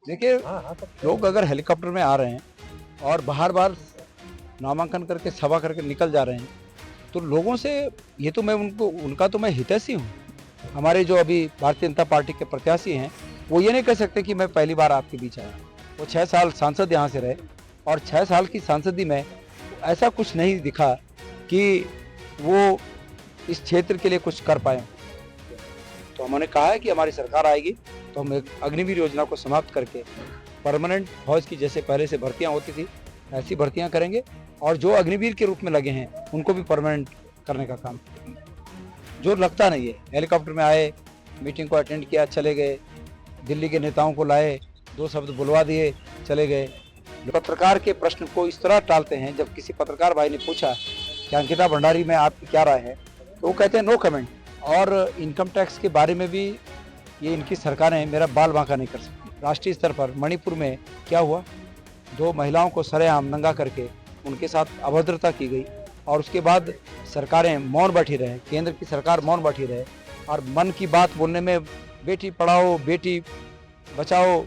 देखिए, लोग अगर हेलीकॉप्टर में आ रहे हैं और बार बार नामांकन करके सभा करके निकल जा रहे हैं, तो लोगों से ये तो मैं उनको उनका तो मैं हितैषी हूँ। हमारे जो अभी भारतीय जनता पार्टी के प्रत्याशी हैं, वो ये नहीं कह सकते कि मैं पहली बार आपके बीच आया। वो 6 साल सांसद यहाँ से रहे और 6 साल की सांसदी में ऐसा कुछ नहीं दिखा कि वो इस क्षेत्र के लिए कुछ कर पाए। तो हमने कहा है कि हमारी सरकार आएगी तो हम एक अग्निवीर योजना को समाप्त करके परमानेंट फौज की जैसे पहले से भर्तियां होती थी ऐसी भर्तियां करेंगे और जो अग्निवीर के रूप में लगे हैं उनको भी परमानेंट करने का काम करेंगे। जो लगता नहीं है, हेलीकॉप्टर में आए, मीटिंग को अटेंड किया, चले गए, दिल्ली के नेताओं को लाए, 2 शब्द बुलवा दिए, चले गए। पत्रकार के प्रश्न को इस तरह टालते हैं। जब किसी पत्रकार भाई ने पूछा कि अंकिता भंडारी में आपकी क्या राय है, तो वो कहते हैं नो कमेंट। और इनकम टैक्स के बारे में भी ये इनकी सरकारें मेरा बाल बांका नहीं कर सकती। राष्ट्रीय स्तर पर मणिपुर में क्या हुआ, 2 महिलाओं को सरेआम नंगा करके उनके साथ अभद्रता की गई और उसके बाद सरकारें मौन बैठी रहे, केंद्र की सरकार मौन बैठी रहे और मन की बात बोलने में बेटी पढ़ाओ बेटी बचाओ,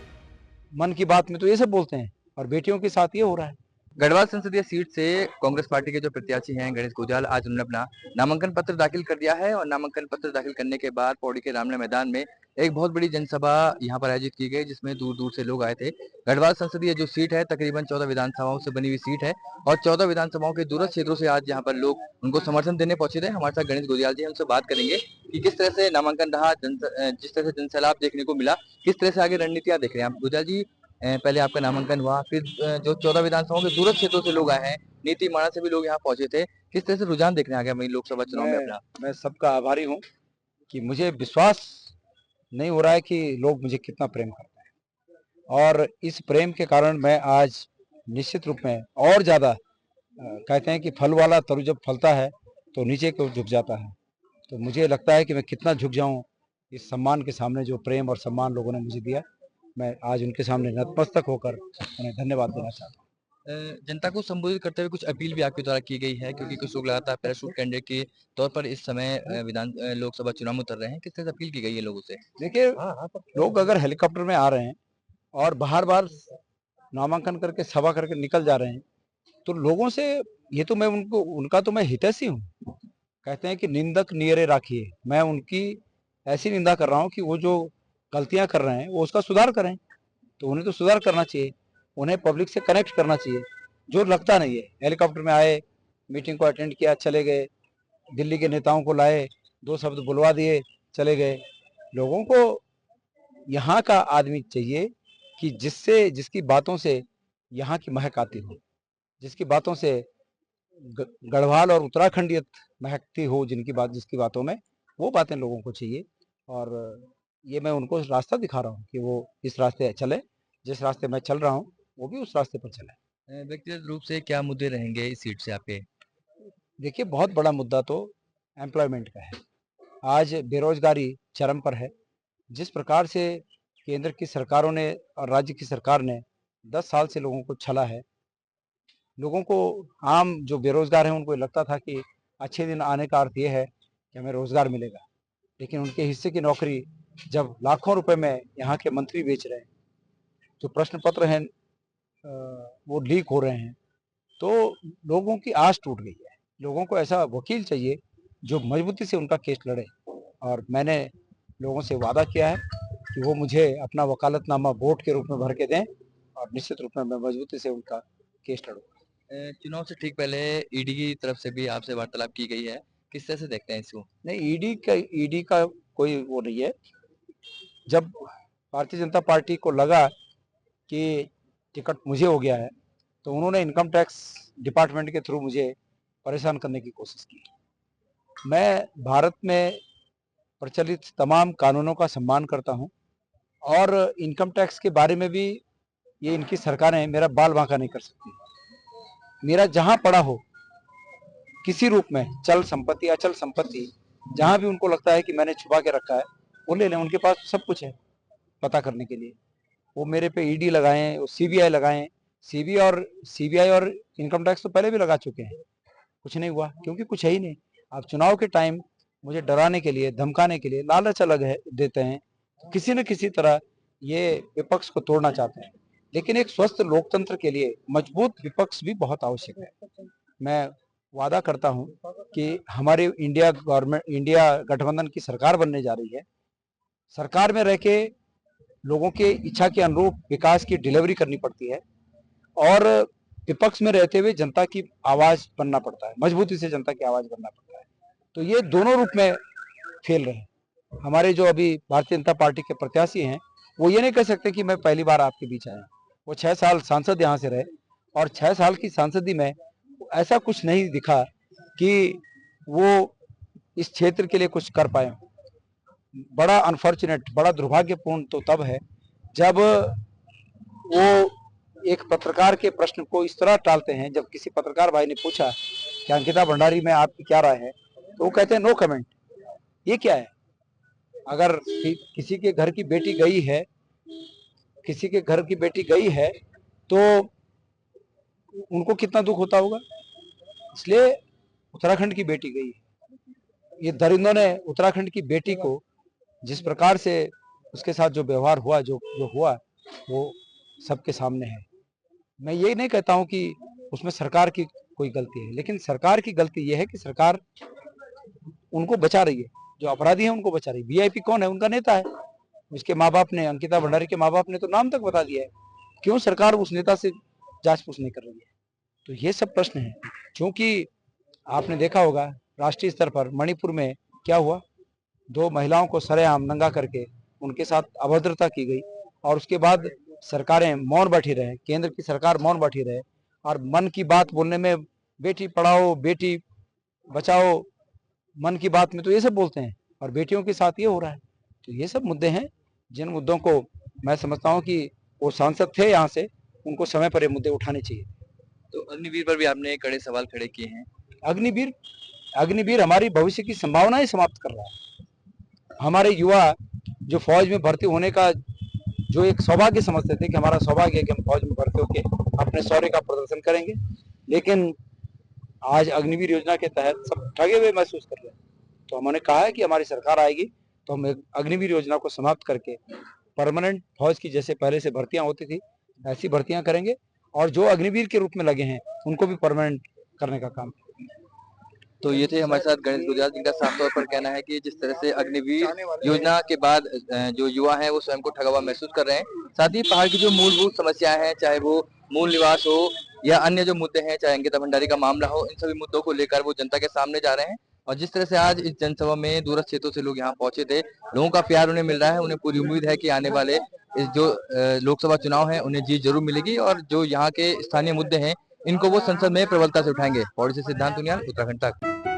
मन की बात में तो ये सब बोलते हैं और बेटियों के साथ ये हो रहा है। गढ़वाल संसदीय सीट से कांग्रेस पार्टी के जो प्रत्याशी हैं गणेश गुरजाल, आज उन्होंने अपना नामांकन पत्र दाखिल कर दिया है और नामांकन पत्र दाखिल करने के बाद पौड़ी के रामले मैदान में एक बहुत बड़ी जनसभा यहां पर आयोजित की गई, जिसमें दूर दूर से लोग आए थे। गढ़वाल संसदीय जो सीट है तकरीबन 14 विधानसभाओं से बनी हुई सीट है और 14 विधानसभाओं के दूरस्थ क्षेत्रों से आज यहाँ पर लोग उनको समर्थन देने पहुंचे थे। हमारे साथ गणेश गुरजाल जी हैं, उनसे बात करेंगे कि किस तरह से नामांकन रहा, जिस तरह से जनसैलाब देखने को मिला, किस तरह से आगे रणनीतियां देख रहे हैं आप। गुरजाल जी, पहले आपका नामांकन हुआ, फिर जो 14 विधानसभाओं के दूरस्थ क्षेत्रों से लोग आए हैं, नीति माणा से भी लोग यहाँ पहुंचे थे, किस तरह से रुझान देखने आ गया वही लोकसभा चुनाव में अपना? मैं सबका आभारी हूँ कि मुझे विश्वास नहीं हो रहा है कि लोग मुझे कितना प्रेम करते हैं और इस प्रेम के कारण मैं आज निश्चित रूप में और ज़्यादा कहते हैं कि फल वाला तरु जब फलता है तो नीचे को झुक जाता है। तो मुझे लगता है कि मैं कितना झुक जाऊं इस सम्मान के सामने, जो प्रेम और सम्मान लोगों ने मुझे दिया। मैं आज उनके सामने नतमस्तक होकर उन्हें धन्यवाद देना चाहता हूँ। जनता को संबोधित करते हुए कुछ अपील भी आपके द्वारा की गई है, क्योंकि कुछ लोग लगातार पैराशूट कैंडिडेट के तौर पर इस समय लोकसभा चुनाव में उतर रहे हैं, किस तरह से अपील की गई है लोगों से? देखिए, लोग अगर हेलीकॉप्टर में आ रहे हैं और बार बार नामांकन करके सभा करके निकल जा रहे हैं, तो लोगों से ये तो मैं उनको उनका तो मैं हितैषी हूँ। कहते हैं कि निंदक नियरे राखिए, मैं उनकी ऐसी निंदा कर रहा हूँ कि वो जो गलतियां कर रहे हैं वो उसका सुधार करें। तो उन्हें तो सुधार करना चाहिए, उन्हें पब्लिक से कनेक्ट करना चाहिए। जो लगता नहीं है, हेलीकॉप्टर में आए, मीटिंग को अटेंड किया, चले गए, दिल्ली के नेताओं को लाए, 2 शब्द बुलवा दिए, चले गए। लोगों को यहाँ का आदमी चाहिए कि जिसकी बातों से यहाँ की महक आती हो, जिसकी बातों से गढ़वाल और उत्तराखंडियत महकती हो, जिसकी बातों में वो बातें लोगों को चाहिए। और ये मैं उनको रास्ता दिखा रहा हूँ कि वो इस रास्ते चले, जिस रास्ते मैं चल रहा हूँ वो भी उस रास्ते पर चले। व्यक्तिगत रूप से क्या मुद्दे रहेंगे इस सीट से आपके? देखिए, बहुत बड़ा मुद्दा तो एम्प्लॉयमेंट का है। आज बेरोजगारी चरम पर है। जिस प्रकार से केंद्र की सरकारों ने और राज्य की सरकार ने 10 साल से लोगों को छला है, लोगों को, आम जो बेरोजगार हैं उनको लगता था कि अच्छे दिन आने का अर्थ ये है कि हमें रोजगार मिलेगा, लेकिन उनके हिस्से की नौकरी जब लाखों रुपए में यहाँ के मंत्री बेच रहे हैं, जो प्रश्न पत्र हैं वो लीक हो रहे हैं, तो लोगों की आस टूट गई है। लोगों को ऐसा वकील चाहिए जो मजबूती से उनका केस लड़े। और मैंने लोगों से वादा किया है कि वो मुझे अपना वकालतनामा वोट के रूप में भर के दें और निश्चित रूप में मैं मजबूती से उनका केस लड़ूंगा। चुनाव से ठीक पहले ईडी की तरफ से भी आपसे वार्तालाप की गई है, किस तरह से देखते हैं इसको? नहीं, ईडी का कोई वो नहीं है। जब भारतीय जनता पार्टी को लगा कि टिकट मुझे हो गया है, तो उन्होंने इनकम टैक्स डिपार्टमेंट के थ्रू मुझे परेशान करने की कोशिश की। मैं भारत में प्रचलित तमाम कानूनों का सम्मान करता हूं और इनकम टैक्स के बारे में भी ये इनकी सरकारें मेरा बाल बांका नहीं कर सकती। मेरा जहां पड़ा हो, किसी रूप में, चल संपत्ति अचल संपत्ति, जहां भी उनको लगता है कि मैंने छुपा के रखा है, वो ले लें। उनके पास सब कुछ है पता करने के लिए। वो मेरे पे ईडी लगाएं, वो सीबीआई लगाएं। सीबीआई और इनकम टैक्स तो पहले भी लगा चुके हैं, कुछ नहीं हुआ, क्योंकि कुछ है ही नहीं। अब चुनाव के टाइम मुझे डराने के लिए, धमकाने के लिए लालच अलग है देते हैं। किसी न किसी तरह ये विपक्ष को तोड़ना चाहते हैं, लेकिन एक स्वस्थ लोकतंत्र के लिए मजबूत विपक्ष भी बहुत आवश्यक है। मैं वादा करता हूं कि हमारी इंडिया गठबंधन की सरकार बनने जा रही है। सरकार में रह के लोगों के इच्छा के अनुरूप विकास की डिलीवरी करनी पड़ती है और विपक्ष में रहते हुए जनता की आवाज बनना पड़ता है, मजबूती से जनता की आवाज बनना पड़ता है। तो ये दोनों रूप में खेल रहे हैं। हमारे जो अभी भारतीय जनता पार्टी के प्रत्याशी हैं, वो ये नहीं कह सकते कि मैं पहली बार आपके बीच आया। वो 6 साल सांसद यहाँ से रहे और 6 साल की सांसदी में ऐसा कुछ नहीं दिखा कि वो इस क्षेत्र के लिए कुछ कर पाए। बड़ा अनफॉर्चुनेट, बड़ा दुर्भाग्यपूर्ण तो तब है जब वो एक पत्रकार के प्रश्न को इस तरह टालते हैं। जब किसी पत्रकार भाई ने पूछा कि अंकिता भंडारी में आपकी क्या राय है, तो वो कहते हैं नो कमेंट। ये क्या है? अगर किसी के घर की बेटी गई है, किसी के घर की बेटी गई है तो उनको कितना दुख होता होगा। इसलिए उत्तराखंड की बेटी गई है। ये दरिंदों ने उत्तराखंड की बेटी को जिस प्रकार से उसके साथ जो व्यवहार हुआ, जो हुआ, वो सबके सामने है। मैं ये नहीं कहता हूं कि उसमें सरकार की कोई गलती है, लेकिन सरकार की गलती यह है कि सरकार उनको बचा रही है, जो अपराधी है उनको बचा रही है। वीआईपी कौन है? उनका नेता है। उसके माँ बाप ने, अंकिता भंडारी के माँ बाप ने तो नाम तक बता दिया है। क्यों सरकार उस नेता से जांच पूछ नहीं कर रही है? तो ये सब प्रश्न है। क्योंकि आपने देखा होगा राष्ट्रीय स्तर पर मणिपुर में क्या हुआ, 2 महिलाओं को सरेआम नंगा करके उनके साथ अभद्रता की गई और उसके बाद सरकारें मौन बैठी रहे, केंद्र की सरकार मौन बैठी रहे और मन की बात बोलने में बेटी पढ़ाओ बेटी बचाओ, मन की बात में तो ये सब बोलते हैं और बेटियों के साथ ये हो रहा है। तो ये सब मुद्दे हैं जिन मुद्दों को मैं समझता हूँ कि वो सांसद थे यहाँ से, उनको समय पर ये मुद्दे उठाने चाहिए। तो अग्निवीर पर भी आपने कड़े सवाल खड़े किए हैं। अग्निवीर हमारी भविष्य की संभावनाएं समाप्त कर रहा है। हमारे युवा जो फौज में भर्ती होने का जो एक सौभाग्य समझते थे कि हमारा सौभाग्य है कि हम फौज में भर्ती होकर अपने शौर्य का प्रदर्शन करेंगे, लेकिन आज अग्निवीर योजना के तहत सब ठगे हुए महसूस कर रहे हैं। तो हमने कहा है कि हमारी सरकार आएगी तो हम अग्निवीर योजना को समाप्त करके परमानेंट फौज की जैसे पहले से भर्तियां होती थी ऐसी भर्तियां करेंगे और जो अग्निवीर के रूप में लगे हैं उनको भी परमानेंट करने का काम। तो ये थे हमारे साथ गणेश गुजराल, जिनका साफ तौर पर कहना है कि जिस तरह से अग्निवीर योजना के बाद जो युवा हैं वो स्वयं को ठगा हुआ महसूस कर रहे हैं। साथ ही पहाड़ की जो मूलभूत समस्याएं हैं, चाहे वो मूल निवास हो या अन्य जो मुद्दे हैं, चाहे अंकिता भंडारी का मामला हो, इन सभी मुद्दों को लेकर वो जनता के सामने जा रहे हैं। और जिस तरह से आज इस जनसभा में दूरस्थ क्षेत्रों से लोग यहाँ पहुंचे थे, लोगों का प्यार उन्हें मिल रहा है। उन्हें पूरी उम्मीद है कि आने वाले इस जो लोकसभा चुनाव है उन्हें जीत जरूर मिलेगी और जो यहाँ के स्थानीय मुद्दे हैं इनको वो संसद में प्रबलता से उठाएंगे। पौड़ी से सिद्धांत उनियाल, उत्तराखंड तक।